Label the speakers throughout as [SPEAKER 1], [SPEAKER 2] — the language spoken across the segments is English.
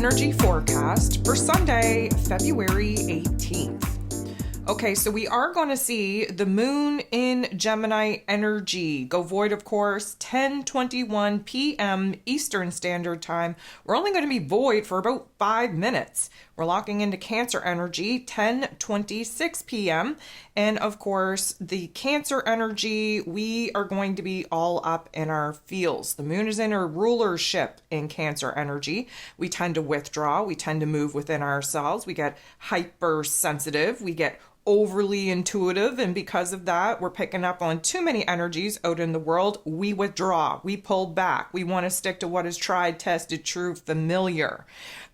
[SPEAKER 1] energy forecast for Sunday, February 18th. Okay, so we are going to see the moon in Gemini energy go void, of course, 10:21 p.m. Eastern Standard Time. We're only going to be void for about 5 minutes. We're locking into Cancer energy, 10:26 p.m. And of course, the Cancer energy, we are going to be all up in our feels. The moon is in her rulership in Cancer energy. We tend to withdraw. We tend to move within ourselves. We get hypersensitive. We get overly intuitive, and because of that, we're picking up on too many energies out in the world. We withdraw, we pull back, we want to stick to what is tried, tested, true, familiar.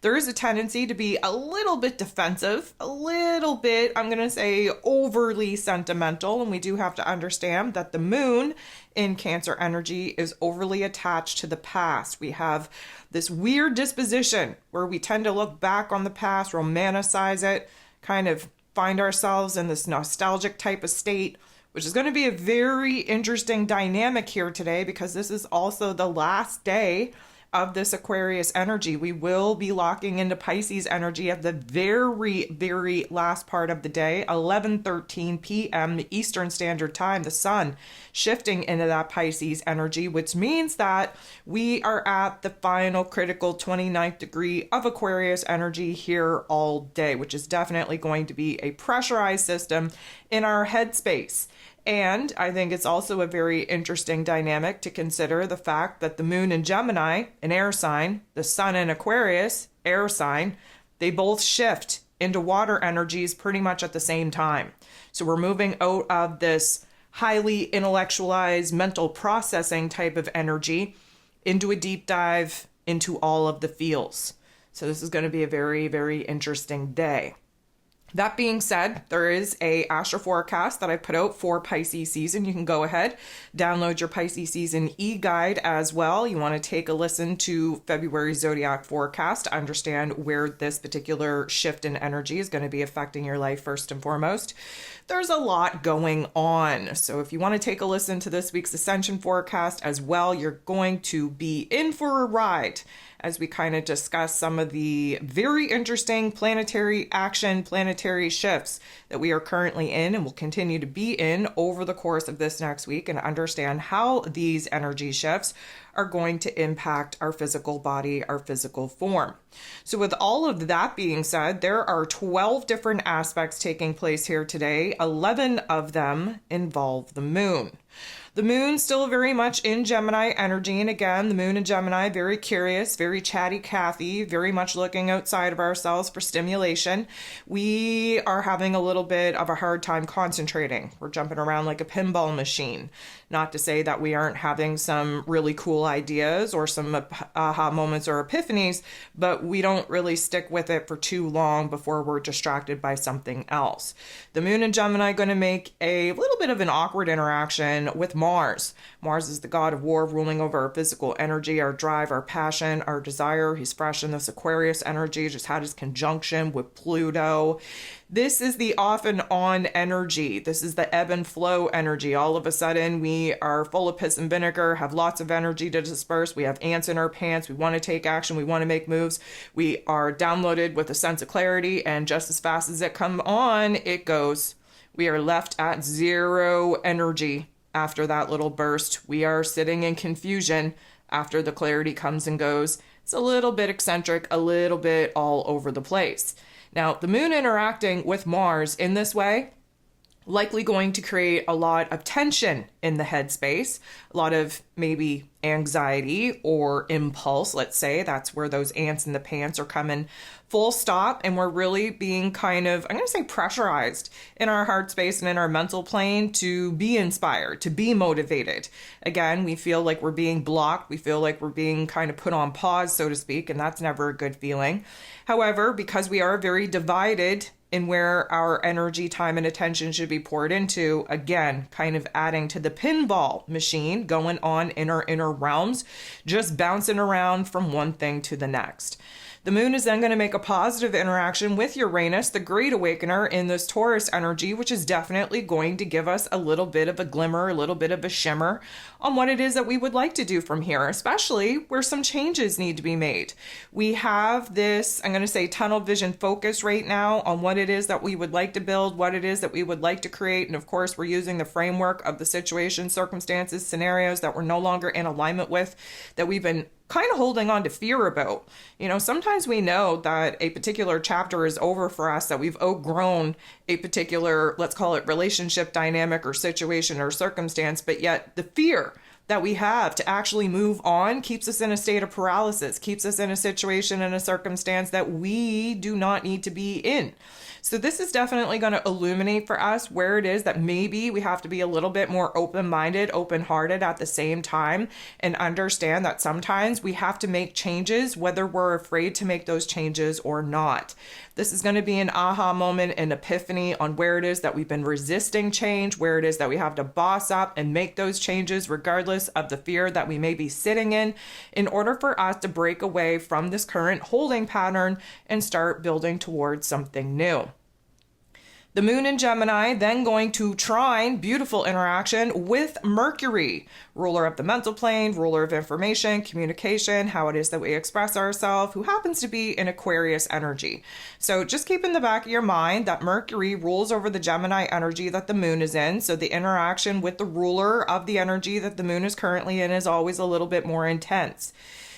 [SPEAKER 1] There is a tendency to be a little bit defensive, a little bit, I'm going to say, overly sentimental, and we do have to understand that the moon in Cancer energy is overly attached to the past. We have this weird disposition where we tend to look back on the past, romanticize it, kind of find ourselves in this nostalgic type of state, which is going to be a very interesting dynamic here today because this is also the last day of this Aquarius energy. We will be locking into Pisces energy at the very, very last part of the day, 11:13 p.m. Eastern Standard Time, the sun shifting into that Pisces energy, which means that we are at the final critical 29th degree of Aquarius energy here all day, which is definitely going to be a pressurized system in our headspace. And I think it's also a very interesting dynamic to consider the fact that the moon in Gemini, an air sign, the sun in Aquarius, air sign, they both shift into water energies pretty much at the same time. So we're moving out of this highly intellectualized mental processing type of energy into a deep dive into all of the feels. So this is going to be a very, very interesting day. That being said, there is a astro forecast that I put out for Pisces season. You can go ahead, download your Pisces season e-guide as well. You want to take a listen to February zodiac forecast to understand where this particular shift in energy is going to be affecting your life first and foremost. There's a lot going on. So if you want to take a listen to this week's ascension forecast as well, you're going to be in for a ride as we kind of discuss some of the very interesting planetary action, planetary shifts that we are currently in and will continue to be in over the course of this next week, and understand how these energy shifts are going to impact our physical body, our physical form. So with all of that being said, there are 12 different aspects taking place here today. 11 of them involve the moon. The moon still very much in Gemini energy. And again, the moon in Gemini, very curious, very chatty Cathy, very much looking outside of ourselves for stimulation. We are having a little bit of a hard time concentrating. We're jumping around like a pinball machine. Not to say that we aren't having some really cool ideas or some aha moments or epiphanies, but we don't really stick with it for too long before we're distracted by something else. The moon in Gemini going to make a little bit of an awkward interaction with Mars. Mars is the god of war, ruling over our physical energy, our drive, our passion, our desire. He's fresh in this Aquarius energy, just had his conjunction with Pluto. This is the off and on energy. This is the ebb and flow energy. All of a sudden, we are full of piss and vinegar, have lots of energy to disperse. We have ants in our pants. We want to take action. We want to make moves. We are downloaded with a sense of clarity, and just as fast as it comes on, it goes. We are left at zero energy after that little burst. We are sitting in confusion after the clarity comes and goes. It's a little bit eccentric, a little bit all over the place. Now, the moon interacting with Mars in this way, likely going to create a lot of tension in the headspace, a lot of maybe anxiety or impulse, let's say. That's where those ants in the pants are coming full stop, and we're really being kind of, I'm going to say, pressurized in our heart space and in our mental plane to be inspired, to be motivated. Again, we feel like we're being blocked. We feel like we're being kind of put on pause, so to speak, and that's never a good feeling. However, because we are very divided in where our energy, time, and attention should be poured into, again, kind of adding to the pinball machine going on in our inner realms, just bouncing around from one thing to the next. The moon is then going to make a positive interaction with Uranus, the Great Awakener, in this Taurus energy, which is definitely going to give us a little bit of a glimmer, a little bit of a shimmer on what it is that we would like to do from here, especially where some changes need to be made. We have this, I'm going to say, tunnel vision focus right now on what it is that we would like to build, what it is that we would like to create. And of course, we're using the framework of the situation, circumstances, scenarios that we're no longer in alignment with, that we've been kind of holding on to fear about. Sometimes we know that a particular chapter is over for us, that we've outgrown a particular, let's call it, relationship dynamic or situation or circumstance, but yet the fear that we have to actually move on keeps us in a state of paralysis, keeps us in a situation and a circumstance that we do not need to be in. So this is definitely going to illuminate for us where it is that maybe we have to be a little bit more open-minded, open-hearted at the same time, and understand that sometimes we have to make changes, whether we're afraid to make those changes or not. This is going to be an aha moment, an epiphany on where it is that we've been resisting change, where it is that we have to boss up and make those changes regardless of the fear that we may be sitting in order for us to break away from this current holding pattern and start building towards something new. The moon in Gemini then going to trine, beautiful interaction with Mercury, ruler of the mental plane, ruler of information, communication, how it is that we express ourselves, who happens to be in Aquarius energy. So just keep in the back of your mind that Mercury rules over the Gemini energy that the moon is in. So the interaction with the ruler of the energy that the moon is currently in is always a little bit more intense.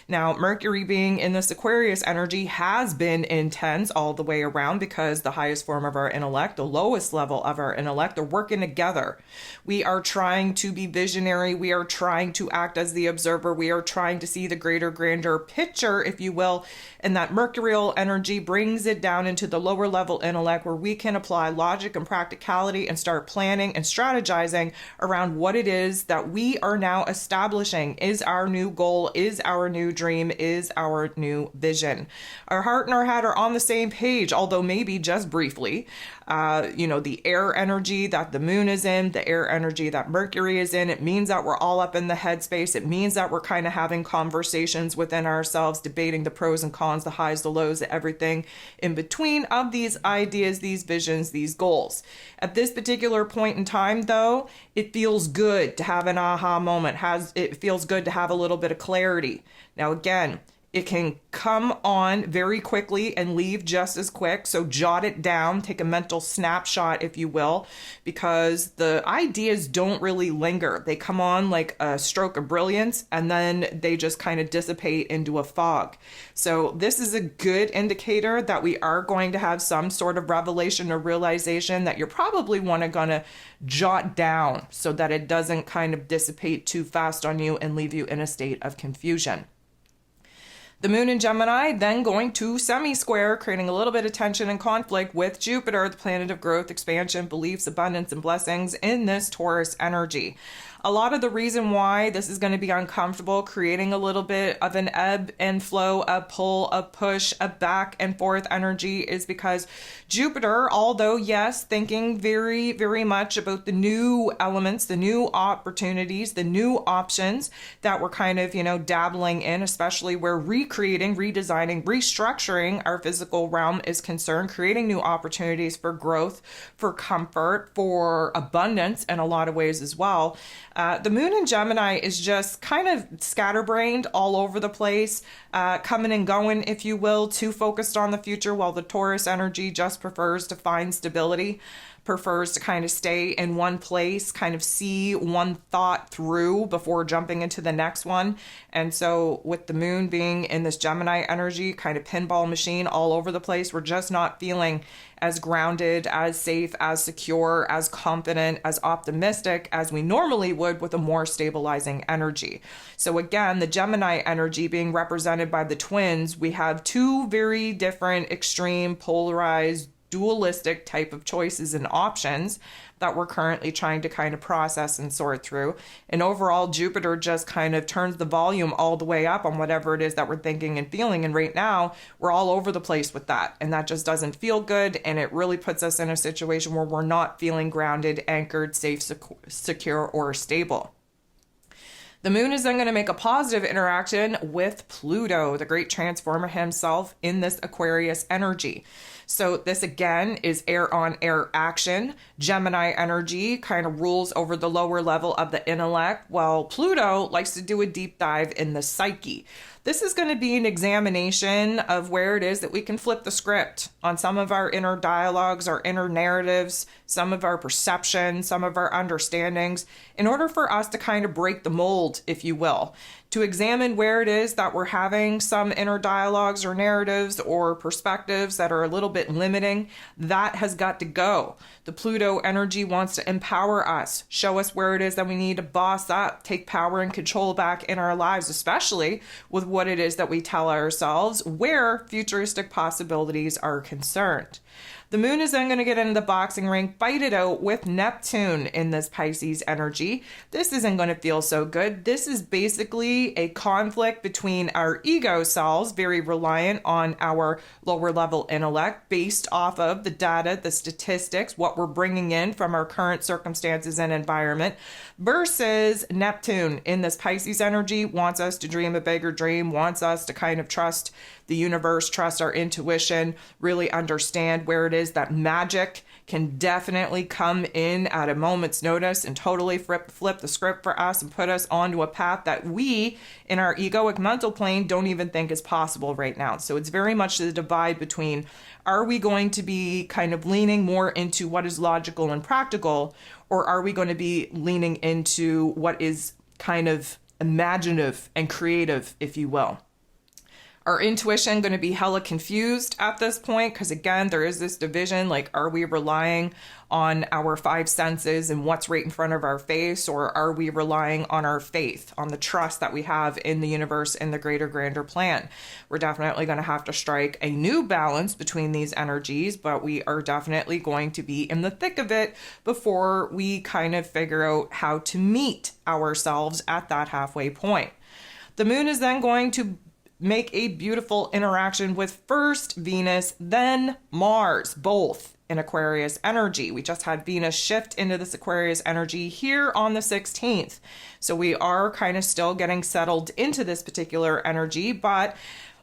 [SPEAKER 1] Now, Mercury being in this Aquarius energy has been intense all the way around because the highest form of our intellect, the lowest level of our intellect, are working together. We are trying to be visionary. We are trying to act as the observer. We are trying to see the greater, grander picture, if you will. And that Mercurial energy brings it down into the lower level intellect where we can apply logic and practicality and start planning and strategizing around what it is that we are now establishing is our new goal, is our new dream, is our new vision. Our heart and our head are on the same page, although maybe just briefly. The air energy that the moon is in, the air energy that Mercury is in, it means that we're all up in the headspace. It means that we're kind of having conversations within ourselves, debating the pros and cons, the highs, the lows, everything in between of these ideas, these visions, these goals. At this particular point in time, though, it feels good to have an aha moment. It feels good to have a little bit of clarity. Now, again, it can come on very quickly and leave just as quick. So jot it down, take a mental snapshot, if you will, because the ideas don't really linger. They come on like a stroke of brilliance and then they just kind of dissipate into a fog. So this is a good indicator that we are going to have some sort of revelation or realization that you're probably gonna jot down so that it doesn't kind of dissipate too fast on you and leave you in a state of confusion. The moon in Gemini then going to semi-square, creating a little bit of tension and conflict with Jupiter, the planet of growth, expansion, beliefs, abundance, and blessings in this Taurus energy. A lot of the reason why this is going to be uncomfortable, creating a little bit of an ebb and flow, a pull, a push, a back and forth energy is because Jupiter, although yes, thinking very, very much about the new elements, the new opportunities, the new options that we're kind of, dabbling in, especially where recreating, redesigning, restructuring our physical realm is concerned, creating new opportunities for growth, for comfort, for abundance in a lot of ways as well. The moon in Gemini is just kind of scatterbrained all over the place, coming and going, if you will, too focused on the future, while the Taurus energy just prefers to find stability, prefers to kind of stay in one place, kind of see one thought through before jumping into the next one. And so with the moon being in this Gemini energy, kind of pinball machine all over the place, we're just not feeling as grounded, as safe, as secure, as confident, as optimistic as we normally would with a more stabilizing energy. So again, the Gemini energy being represented by the twins, we have two very different, extreme, polarized, dualistic type of choices and options that we're currently trying to kind of process and sort through. And overall, Jupiter just kind of turns the volume all the way up on whatever it is that we're thinking and feeling. And right now, we're all over the place with that. And that just doesn't feel good. And it really puts us in a situation where we're not feeling grounded, anchored, safe, secure, or stable. The moon is then going to make a positive interaction with Pluto, the great transformer himself, in this Aquarius energy. So this again is air on air action. Gemini energy kind of rules over the lower level of the intellect, while Pluto likes to do a deep dive in the psyche. This is going to be an examination of where it is that we can flip the script on some of our inner dialogues, our inner narratives, some of our perceptions, some of our understandings, in order for us to kind of break the mold, if you will, to examine where it is that we're having some inner dialogues or narratives or perspectives that are a little bit limiting. That has got to go. The Pluto energy wants to empower us, show us where it is that we need to boss up, take power and control back in our lives, especially with what it is that we tell ourselves, where futuristic possibilities are concerned. The moon is then going to get into the boxing ring, fight it out with Neptune in this Pisces energy. This isn't going to feel so good. This is basically a conflict between our ego selves, very reliant on our lower level intellect, based off of the data, the statistics, what we're bringing in from our current circumstances and environment, versus Neptune in this Pisces energy wants us to dream a bigger dream, wants us to kind of trust the universe, trust our intuition, really understand where it is that magic can definitely come in at a moment's notice and totally flip the script for us and put us onto a path that we, in our egoic mental plane, don't even think is possible right now. So it's very much the divide between, are we going to be kind of leaning more into what is logical and practical, or are we going to be leaning into what is kind of imaginative and creative, if you will? Our intuition going to be hella confused at this point because, again, there is this division, like, are we relying on our five senses and what's right in front of our face, or are we relying on our faith, on the trust that we have in the universe and the greater, grander plan? We're definitely going to have to strike a new balance between these energies, but we are definitely going to be in the thick of it before we kind of figure out how to meet ourselves at that halfway point. The moon is then going to make a beautiful interaction with first Venus, then Mars, both in Aquarius energy. We just had Venus shift into this Aquarius energy here on the 16th. So we are kind of still getting settled into this particular energy, but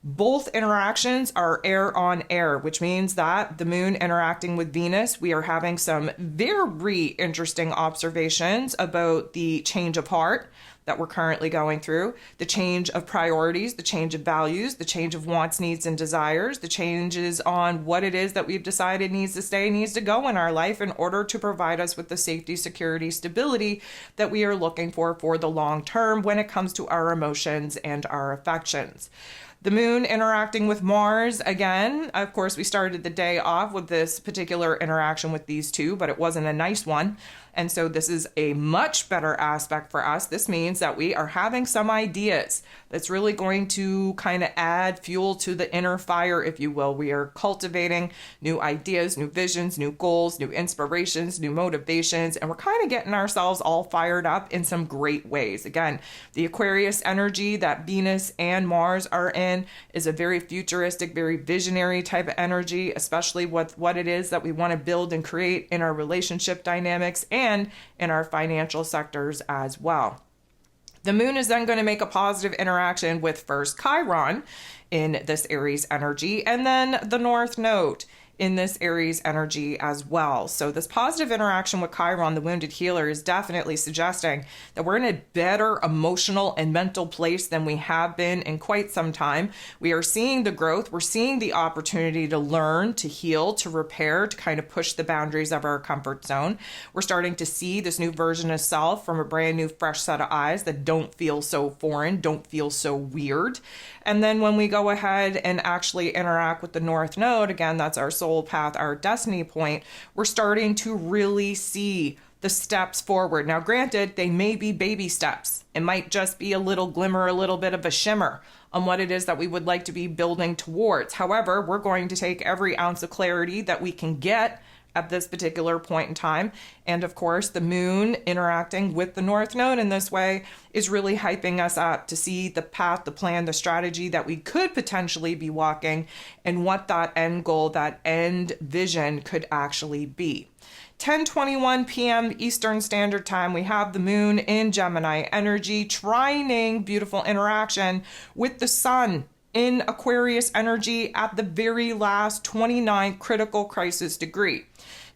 [SPEAKER 1] both interactions are air on air, which means that the moon interacting with Venus, we are having some very interesting observations about the change of heart that we're currently going through, the change of priorities, the change of values, the change of wants, needs, and desires, the changes on what it is that we've decided needs to stay, needs to go in our life in order to provide us with the safety, security, stability that we are looking for the long term when it comes to our emotions and our affections. The moon interacting with Mars, again, of course, we started the day off with this particular interaction with these two, but it wasn't a nice one. And so this is a much better aspect for us. This means that we are having some ideas that's really going to kind of add fuel to the inner fire, if you will. We are cultivating new ideas, new visions, new goals, new inspirations, new motivations, and we're kind of getting ourselves all fired up in some great ways. Again, the Aquarius energy that Venus and Mars are in is a very futuristic, very visionary type of energy, especially with what it is that we want to build and create in our relationship dynamics and in our financial sectors as well. The moon is then going to make a positive interaction with first Chiron in this Aries energy, and then the North Node in this Aries energy as well. So this positive interaction with Chiron, the wounded healer, is definitely suggesting that we're in a better emotional and mental place than we have been in quite some time. We are seeing the growth. We're seeing the opportunity to learn, to heal, to repair, to kind of push the boundaries of our comfort zone. We're starting to see this new version of self from a brand new, fresh set of eyes that don't feel so foreign, don't feel so weird. And then when we go ahead and actually interact with the North Node, again, that's our soul path, our destiny point, we're starting to really see the steps forward. Now, granted, they may be baby steps. It might just be a little glimmer, a little bit of a shimmer on what it is that we would like to be building towards. However, we're going to take every ounce of clarity that we can get at this particular point in time. And of course, the moon interacting with the North Node in this way is really hyping us up to see the path, the plan, the strategy that we could potentially be walking and what that end goal, that end vision could actually be. 10:21 p.m. Eastern Standard Time, we have the moon in Gemini energy, trining, beautiful interaction with the sun in Aquarius energy at the very last 29th critical crisis degree.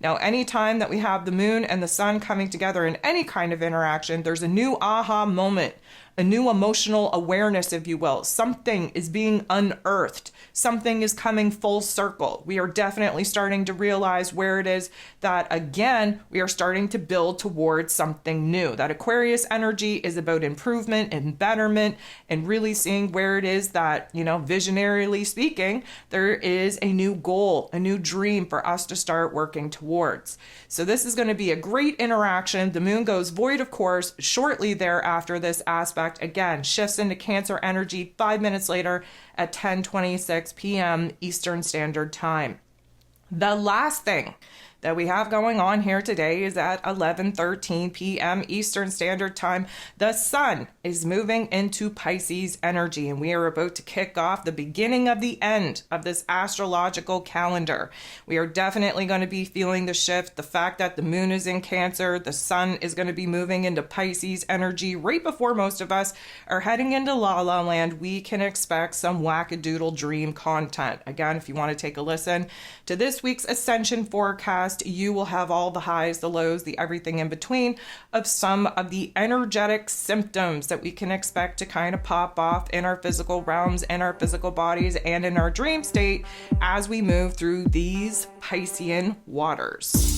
[SPEAKER 1] Now, anytime that we have the moon and the sun coming together in any kind of interaction, there's a new aha moment, a new emotional awareness, if you will. Something is being unearthed. Something is coming full circle. We are definitely starting to realize where it is that, again, we are starting to build towards something new. That Aquarius energy is about improvement and betterment and really seeing where it is that, visionarily speaking, there is a new goal, a new dream for us to start working towards. So this is going to be a great interaction. The moon goes void, of course, shortly thereafter this aspect. Again, shifts into Cancer energy 5 minutes later at 10:26 p.m. Eastern Standard Time. The last thing that we have going on here today is at 11:13 p.m. Eastern Standard Time. The sun is moving into Pisces energy, and we are about to kick off the beginning of the end of this astrological calendar. We are definitely going to be feeling the shift, the fact that the moon is in Cancer, the sun is going to be moving into Pisces energy right before most of us are heading into La La Land. We can expect some wackadoodle dream content. Again, if you want to take a listen to this week's Ascension forecast, you will have all the highs, the lows, the everything in between of some of the energetic symptoms that we can expect to kind of pop off in our physical realms, in our physical bodies, and in our dream state as we move through these Piscean waters.